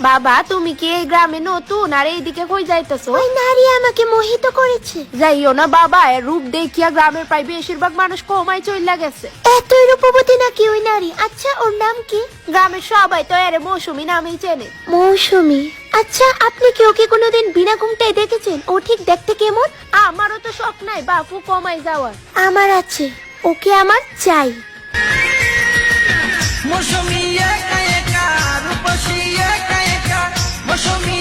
বাবা তুমি কি এই গ্রামে নতুন আর এইদিকে কই যাইতেছো? ওই নারী আমাকে মোহিত করেছে। যাইও না বাবা, এর রূপ দেখিয়া গ্রামের প্রায় বেশিরভাগ মানুষ কমাই চইলা গেছে। এতই রূপবতী নাকি ওই নারী? আচ্ছা ওর নাম কি? গ্রামের সবাই তো এর মৌসুমী নামেই চেনে। মৌসুমী? আচ্ছা আপনি কি ওকে কোনোদিন বিনা ঘুমটায় দেখেছেন? ও ঠিক দেখতে কেমন? আমারও তো শখ নাই বাপু কমাই যাওয়ার। আমার আছে, ওকে আমার চাই। মৌসুমী একা একা রূপসী একা একা, মৌসুমী